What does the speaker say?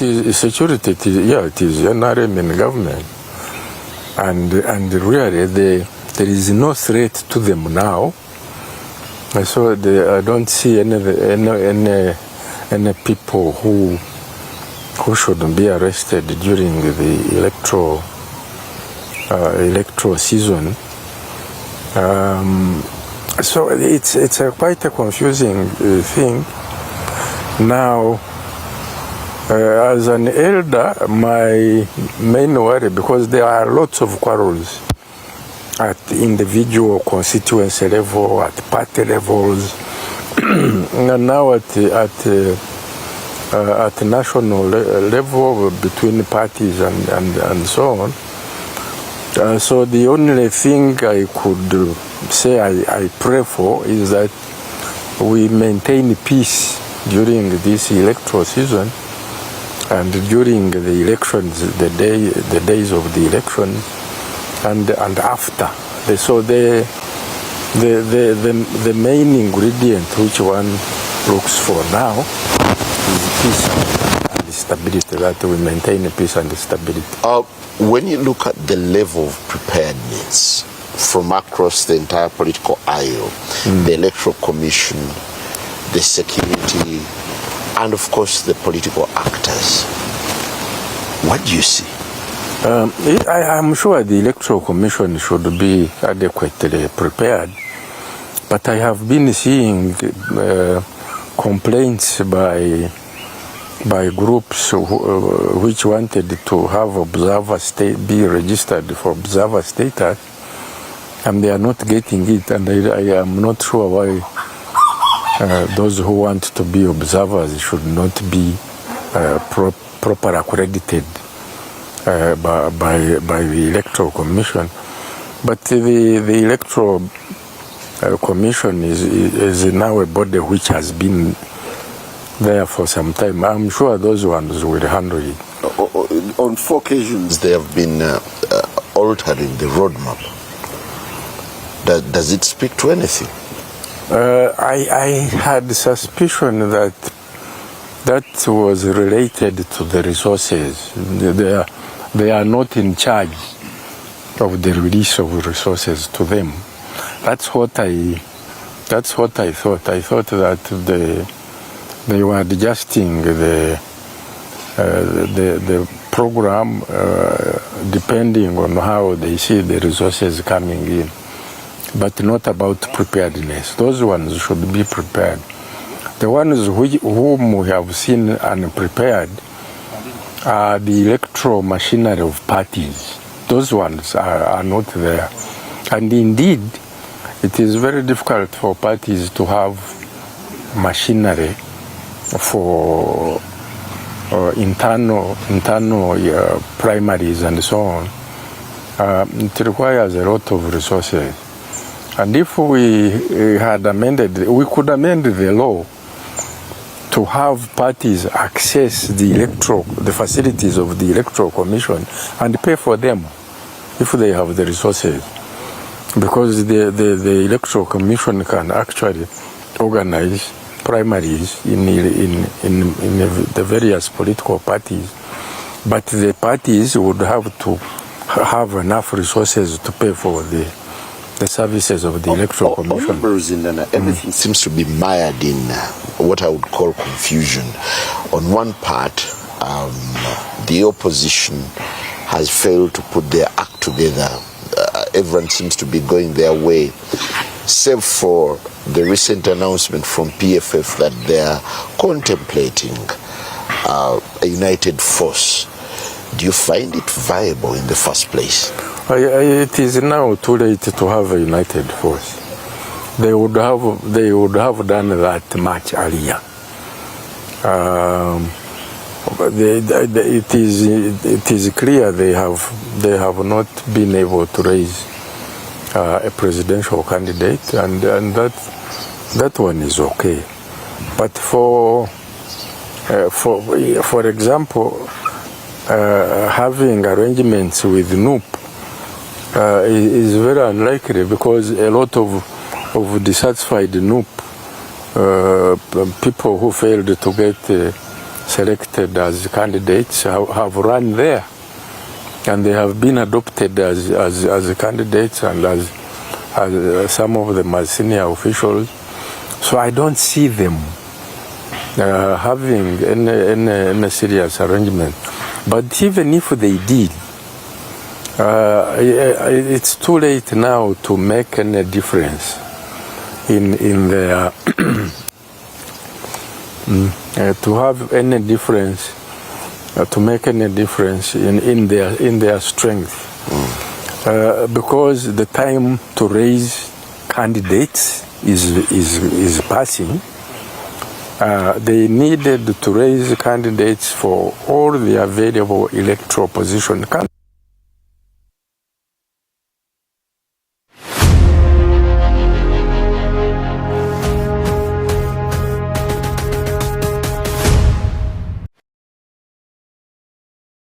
is security. It is NRM in government, and really there is no threat to them now. So I don't see any people who should be arrested during the electoral season. So it's quite a confusing thing. Now, as an elder, my main worry, because there are lots of quarrels at individual constituency level, at party levels, and now at national level between parties and so on. So the only thing I could say I pray for is that we maintain peace during this electoral season and during the elections, the days of the election, and after. So the main ingredient which one looks for now is peace and stability, that we maintain peace and stability. When you look at the level of preparedness from across the entire political aisle, the Electoral Commission, the security, and of course the political actors, what do you see? I'm sure the Electoral Commission should be adequately prepared, but I have been seeing complaints by groups which wanted to have be registered for observer status, and they are not getting it, and I am not sure why those who want to be observers should not be proper accredited by the Electoral Commission. But the Electoral Commission is now a body which has been there for some time. I'm sure those ones will handle it. On 4 occasions they have been altering the roadmap. Does it speak to anything? I had suspicion that was related to the resources. They are not in charge of the release of resources to them. That's what I thought. I thought that they were adjusting the program depending on how they see the resources coming in, but not about preparedness. Those ones should be prepared. The ones whom we have seen unprepared are the electoral machinery of parties. Those ones are not there. And indeed, it is very difficult for parties to have machinery for internal primaries and so on. It requires a lot of resources. And if we had we could amend the law to have parties access the facilities of the Electoral Commission and pay for them if they have the resources. Because the Electoral Commission can actually organize primaries in the various political parties, but the parties would have to have enough resources to pay for the services of the Electoral Commission. Ruzindana, everything seems to be mired in what I would call confusion. On one part, the opposition has failed to put their act together. Everyone seems to be going their way, save for the recent announcement from PFF that they are contemplating a united force. Do you find it viable in the first place? It is now too late to have a united force. They would have done that much earlier. It is clear they have not been able to raise a presidential candidate, and that one is okay. But for example, having arrangements with NUP is very unlikely, because a lot of dissatisfied NUP people who failed to get selected as candidates have run there, and they have been adopted as candidates and as some of them as senior officials. So I don't see them having any serious arrangement. But even if they did, it's too late now to make any difference in their to have any difference, to make any difference in their strength, because the time to raise candidates is passing. They needed to raise candidates for all the available electoral position.